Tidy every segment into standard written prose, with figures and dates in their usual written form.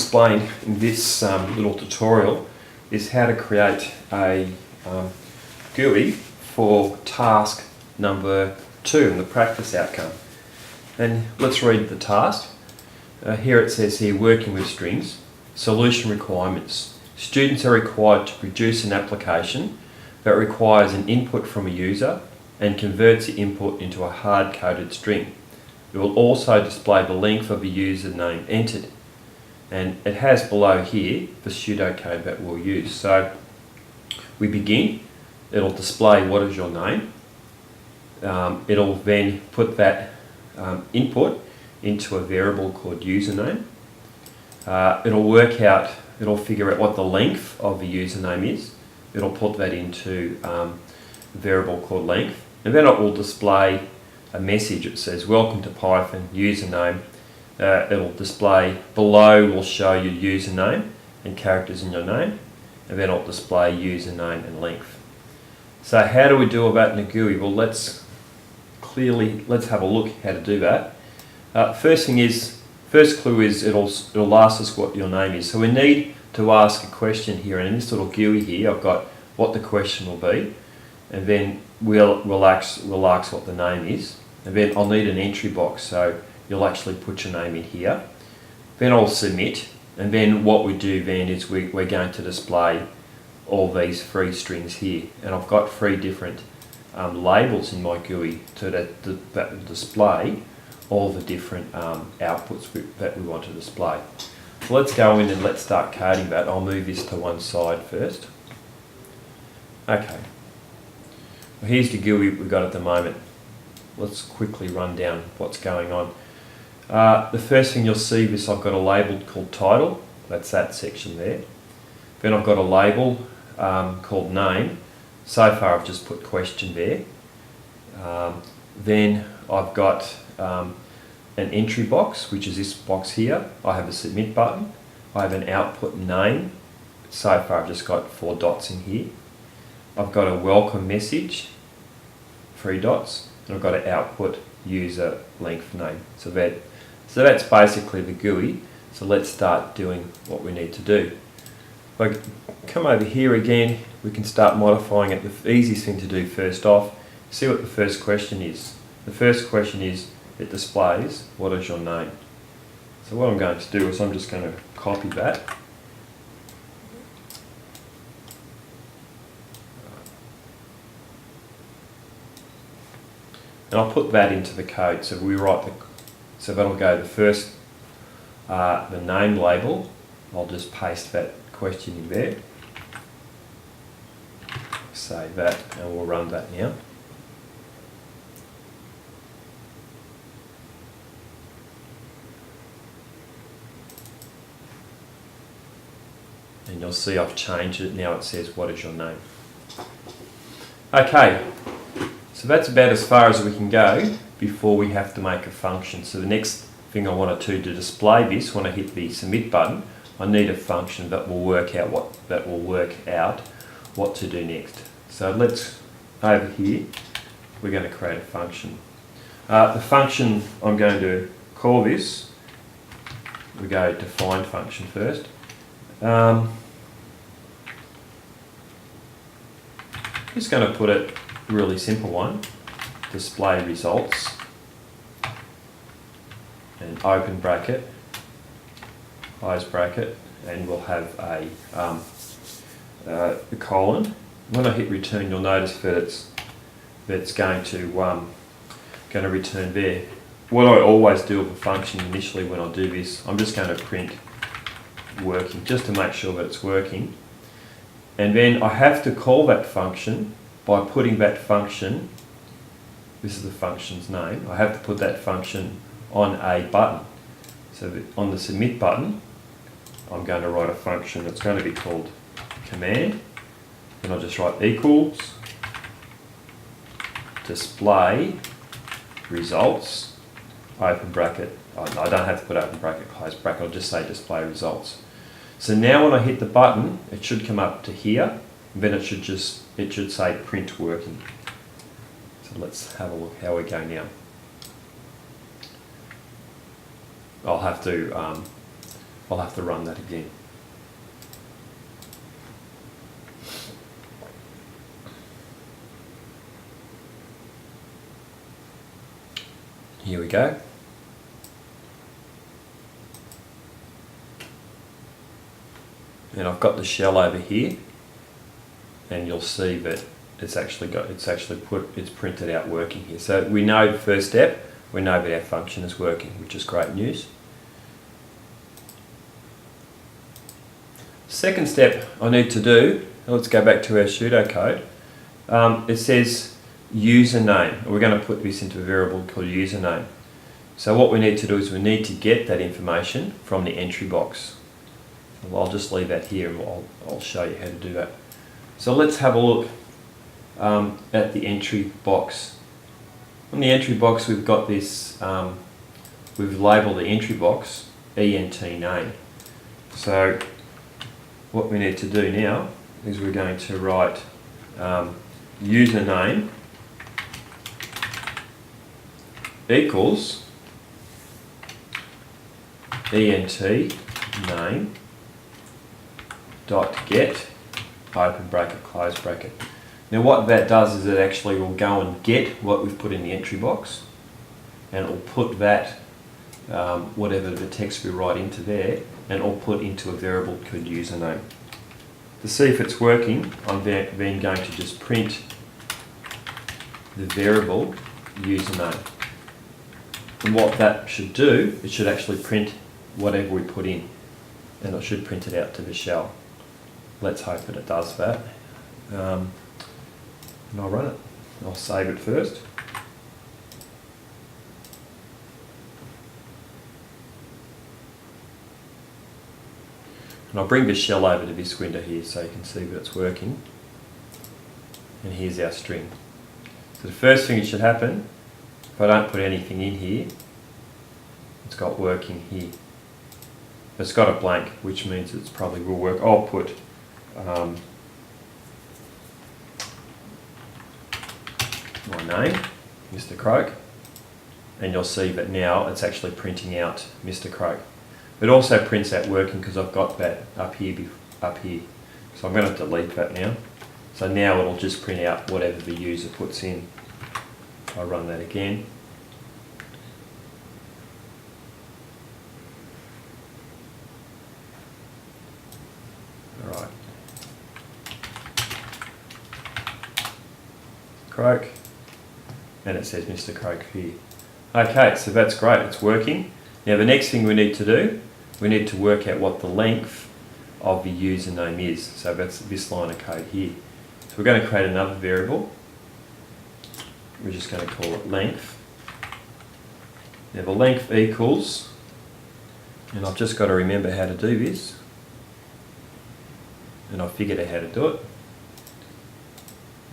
explain in this little tutorial is how to create a GUI for task number 2 in the practice outcome. And let's read the task. Here it says here, working with strings, solution requirements. Students are required to produce an application that requires an input from a user and converts the input into a hard-coded string. It will also display the length of the username entered. And it has below here the pseudocode that we'll use. So we begin, it'll display what is your name. It'll then put that input into a variable called username. It'll figure out what the length of the username is. It'll put that into a variable called length. And then it will display a message that says, welcome to Python, username. It'll display below, will show you username and characters in your name. And then it'll display username and length. So how do we do that in a GUI? Well, let's have a look how to do that. First clue is it'll ask us what your name is. So we need to ask a question here, and in this little GUI here, I've got what the question will be, and then we'll ask what the name is, and then I'll need an entry box. So you'll actually put your name in here. Then I'll submit, and then what we do then is we're going to display all these 3 strings here, and I've got 3 different labels in my GUI that display all the different outputs that we want to display. So let's go in and let's start coding that. I'll move this to one side first. Okay, well, here's the GUI we've got at the moment. Let's quickly run down what's going on. The first thing you'll see is I've got a label called title. That's that section there. Then I've got a label called name. So far I've just put question there. Then I've got an entry box, which is this box here. I have a submit button. I have an output name. So far I've just got 4 dots in here. I've got a welcome message, 3 dots, and I've got an output user length name. So that's basically the GUI. So let's start doing what we need to do. If I come over here again, we can start modifying it. The easiest thing to do first off, see what the first question is. The first question is, it displays, what is your name? So what I'm going to do is I'm just going to copy that. And I'll put that into the code. So so that'll go the first, the name label. I'll just paste that question in there. Save that, and we'll run that now. And you'll see I've changed it. Now it says, what is your name? Okay, so that's about as far as we can go before we have to make a function. So the next thing I want to do to display this, when I hit the submit button, I need a function that will work out what to do next. So let's, over here, we're going to create a function. The function I'm going to call this, we go define function first. Just going to put it really simple one, display results, and open bracket, close bracket, and we'll have a colon. When I hit return, you'll notice that it's going to return there. What I always do with a function initially when I do this, I'm just going to print working, just to make sure that it's working. And then I have to call that function by putting that function, this is the function's name, I have to put that function on a button. So on the submit button, I'm going to write a function that's going to be called command. Then I'll just write equals display results, open bracket. I don't have to put open bracket, close bracket, I'll just say display results. So now when I hit the button, it should come up to here, and then it should say print working. So let's have a look how we go now. I'll have to I'll have to run that again. Here we go. And I've got the shell over here, and you'll see that it's printed out working here. So we know, first step, we know that our function is working, which is great news. Second step I need to do, let's go back to our pseudocode. It says username. We're going to put this into a variable called username. So what we need to do is we need to get that information from the entry box. Well, I'll just leave that here and I'll show you how to do that. So let's have a look at the entry box. On the entry box we've got this, we've labelled the entry box ENT name. So what we need to do now is we're going to write username equals ENT name dot get open bracket close bracket. Now what that does is it actually will go and get what we've put in the entry box, and it will put that whatever the text we write into there, and it'll put into a variable called username. To see if it's working, I'm then going to just print the variable username. And what that should do, it should actually print whatever we put in, and it should print it out to the shell. Let's hope that it does that. And I'll run it. I'll save it first. And I'll bring the shell over to this window here so you can see that it's working. And here's our string. So the first thing that should happen, if I don't put anything in here, it's got working here. It's got a blank, which means it probably will work. I'll put my name, Mr. Croak, and you'll see that now it's actually printing out Mr. Croak. It also prints out working because I've got that up here. So I'm going to delete that now. So now it'll just print out whatever the user puts in. I'll run that again. Alright. Croak. And it says Mr. Croak here. Okay, so that's great, it's working. Now the next thing we need to do, we need to work out what the length of the username is. So that's this line of code here. So we're going to create another variable. We're just going to call it length. Now the length equals, and I've just got to remember how to do this, and I've figured out how to do it.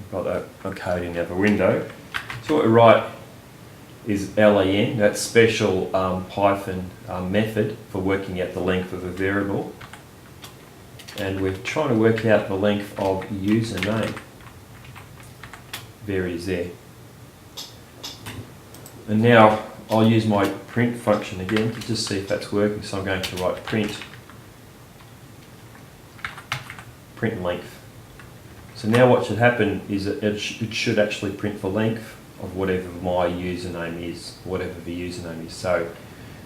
I've got that code in the other window. So what we write is len, that special Python method for working out the length of a variable. And we're trying to work out the length of username. There it is there. And now I'll use my print function again to just see if that's working. So I'm going to write print length. So now what should happen is that it should actually print the length of whatever my username is, whatever the username is. So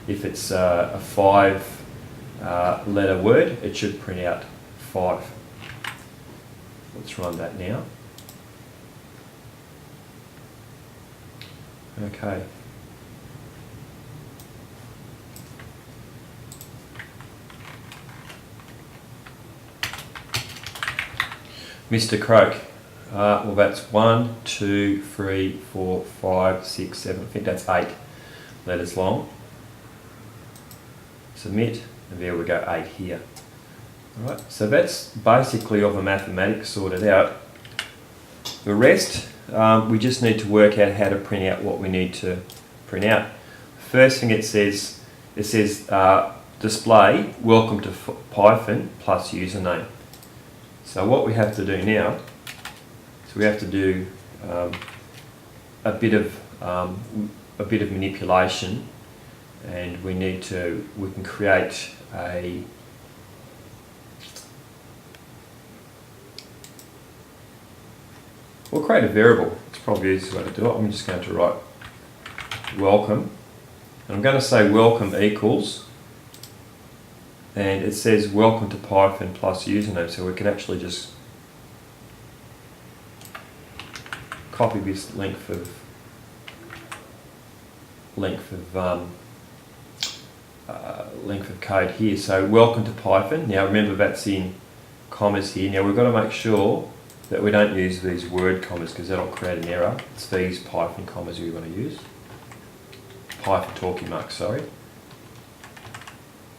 if it's a 5 letter word, it should print out 5. Let's run that now. Okay. Mr. Croak. Well, that's 1, 2, 3, 4, 5, 6, 7. I think that's 8 letters long. Submit, and there we go, 8 here. All right. So that's basically all the mathematics sorted out. The rest, we just need to work out how to print out what we need to print out. First thing it says display welcome to Python plus username. So what we have to do now, so we have to do a bit of manipulation and we can create we'll create a variable. It's probably the easiest way to do it. I'm just going to write welcome, and I'm going to say welcome equals, and it says welcome to Python plus username, so we can actually just copy this length of code here. So welcome to Python. Now remember that's in commas here. Now we've got to make sure that we don't use these word commas because that'll create an error. It's these Python commas we want to use. Python talkie marks, sorry.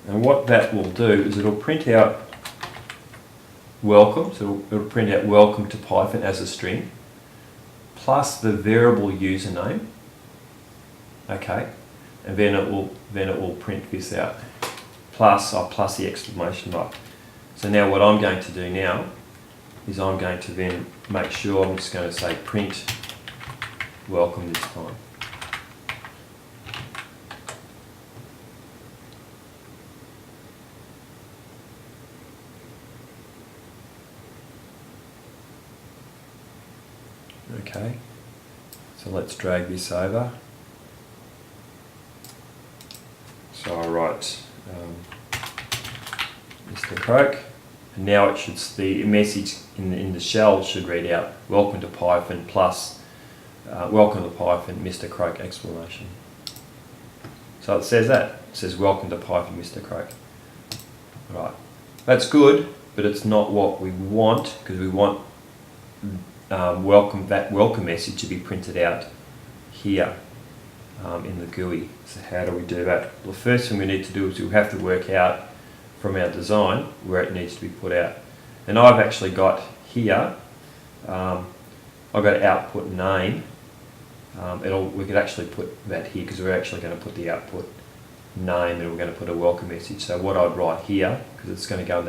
And what that will do is it'll print out welcome, so it'll print out welcome to Python as a string, plus the variable username. Okay, and then it will print this out, plus the exclamation mark. So now what I'm going to do now is I'm going to then make sure I'm just going to say print welcome this time. Okay, so let's drag this over. So I write Mr. Croak, and now it should, the message in the shell should read out welcome to Python plus welcome to Python Mr. Croak exclamation. So it says that. It says welcome to Python Mr. Croak. Right, that's good, but it's not what we want, because we want welcome message to be printed out here in the GUI. So how do we do that? Well, the first thing we need to do is we have to work out from our design where it needs to be put out. And I've actually got here, I've got output name. We could actually put that here because we're actually going to put the output name and we're going to put a welcome message. So what I'd write here, because it's going to go in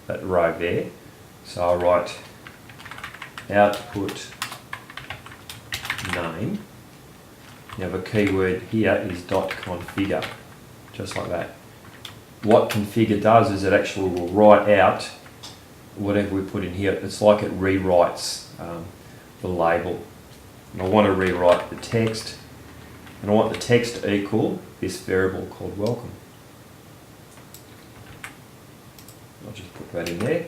that row there, so I'll write output name. Now the keyword here is .configure, just like that. What configure does is it actually will write out whatever we put in here. It's like it rewrites the label. And I want to rewrite the text, and I want the text to equal this variable called welcome. I'll just put that in there,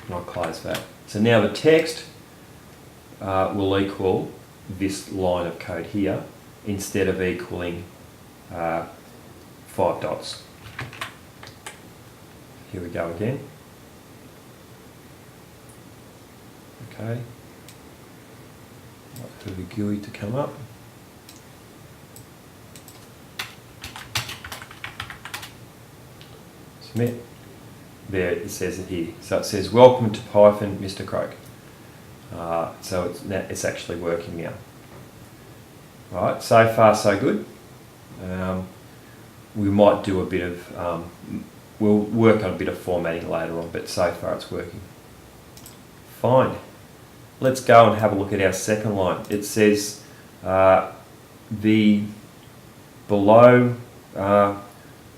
and I'll close that. So now the text will equal this line of code here instead of equaling 5 dots. Here we go again. Okay. Wait for the GUI to come up. Submit. There it says it here. So it says welcome to Python Mr. Croak. So it's actually working now. Alright, so far so good. We might do a bit of, we'll work on a bit of formatting later on, but so far it's working. Fine. Let's go and have a look at our second line. It says the below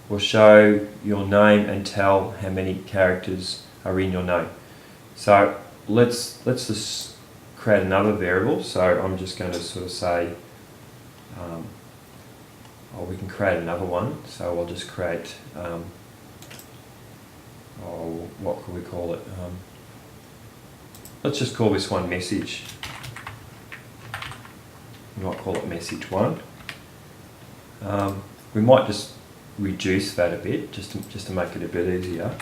will show your name and tell how many characters are in your name. So let's just create another variable. So I'm just going to sort of say, we can create another one. So I'll just create, what could we call it? Let's just call this one message. We might call it message 1. We might just reduce that a bit, just to make it a bit easier.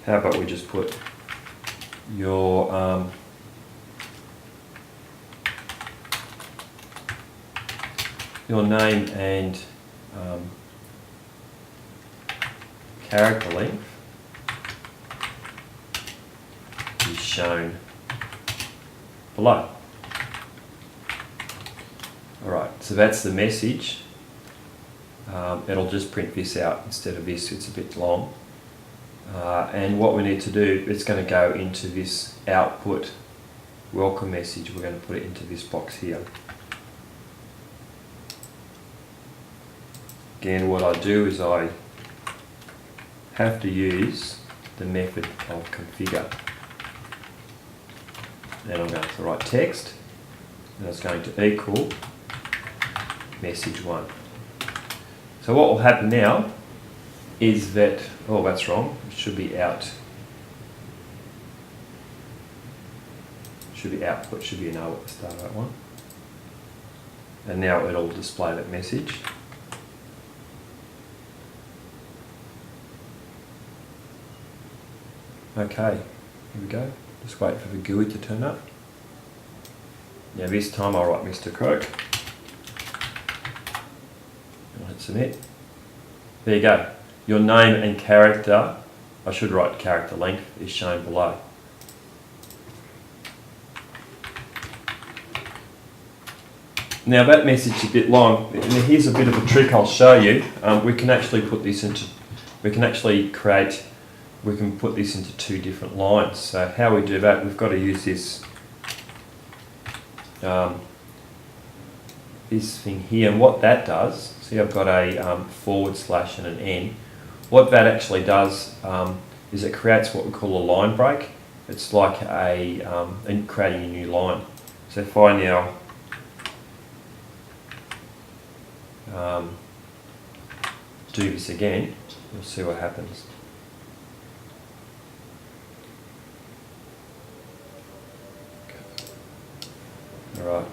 How about we just put your name and character length is shown below. Alright, so that's the message. It'll just print this out instead of this, it's a bit long. And what we need to do, it's going to go into this output welcome message. We're going to put it into this box here. Again, what I do is I have to use the method of configure. Then I'm going to write text, and it's going to equal message 1. So what will happen now is that, oh, that's wrong, it should be out. Should be output, should be a no at the start of that one. And now it'll display that message. Okay, here we go. Just wait for the GUI to turn up. Now this time I'll write Mr. Croak. I'll hit submit. There you go. Your name and character, I should write character length, is shown below. Now that message is a bit long. Here's a bit of a trick I'll show you. We can actually put this into, we can put this into 2 different lines. So how we do that, we've got to use this this thing here, and what that does, see I've got a / and an N. What that actually does is it creates what we call a line break. It's like creating a new line. So if I now do this again, you'll see what happens. Alright.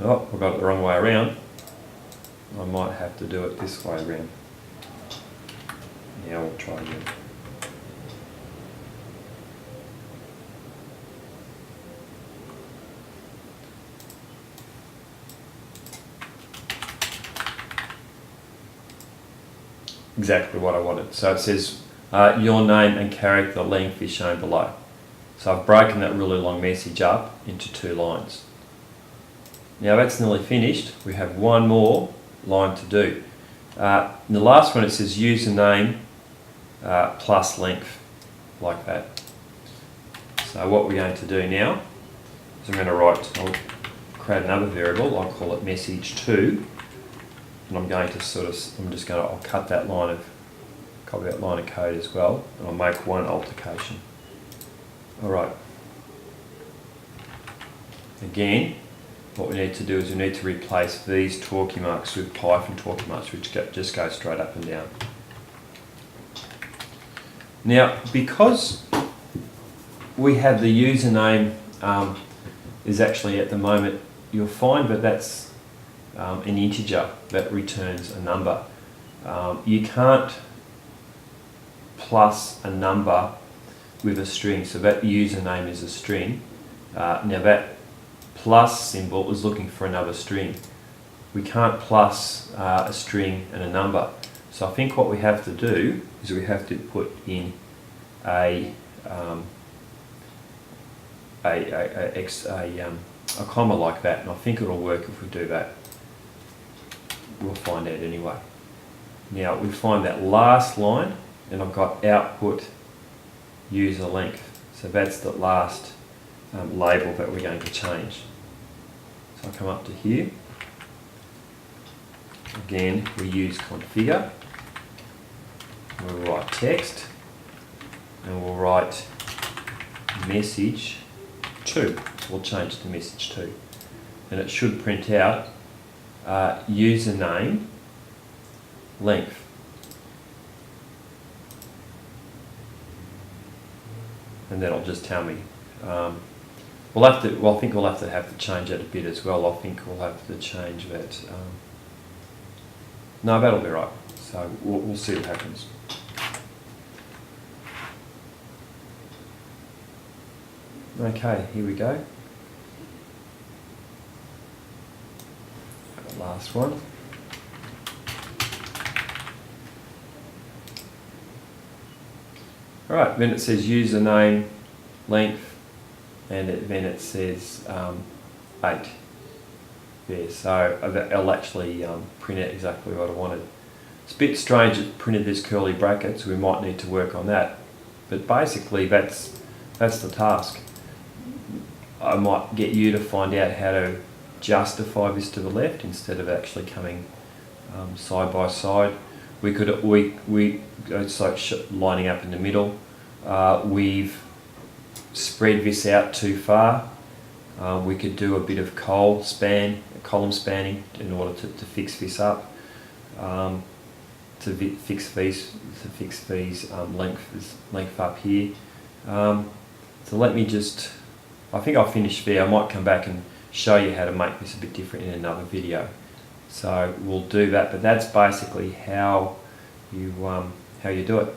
Oh, we got it the wrong way around. I might have to do it this way around. Now we'll try again. Exactly what I wanted. So it says your name and character length is shown below. So I've broken that really long message up into 2 lines. Now that's nearly finished. We have one more line to do. In the last one it says username plus length, like that. So what we're going to do now is I'm going to I'll create another variable. I'll call it message2. And I'm going to I'll cut that line copy that line of code as well, and I'll make one altercation. Alright. Again, what we need to do is we need to replace these talkie marks with Python talkie marks, which just go straight up and down. Now, because we have the username is actually at the moment, you'll find that that's an integer that returns a number. You can't plus a number with a string, so that username is a string. Now that plus symbol is looking for another string. We can't plus a string and a number. So I think what we have to do is we have to put in a comma like that, and I think it'll work if we do that. We'll find out anyway. Now we find that last line, and I've got output user length. So that's the last label that we're going to change. So I'll come up to here. Again, we use configure. We'll write text, and we'll write message 2. We'll change to message 2. And it should print out username length. And that'll just tell me. I think we'll have to change that a bit as well. I think we'll have to change that. No, that'll be right. So we'll see what happens. Okay, here we go. The last one. Alright, then it says username length, and then it says 8. Yeah, so I'll actually print out exactly what I wanted. It's a bit strange it printed this curly brackets. We might need to work on that, but basically that's the task. I might get you to find out how to justify this to the left instead of actually coming side by side. It's like lining up in the middle. We've spread this out too far. We could do a bit of column spanning in order to fix this up, to fix these length up here. So let me just, I think I'll finish there. I might come back and show you how to make this a bit different in another video. So we'll do that, but that's basically how you do it.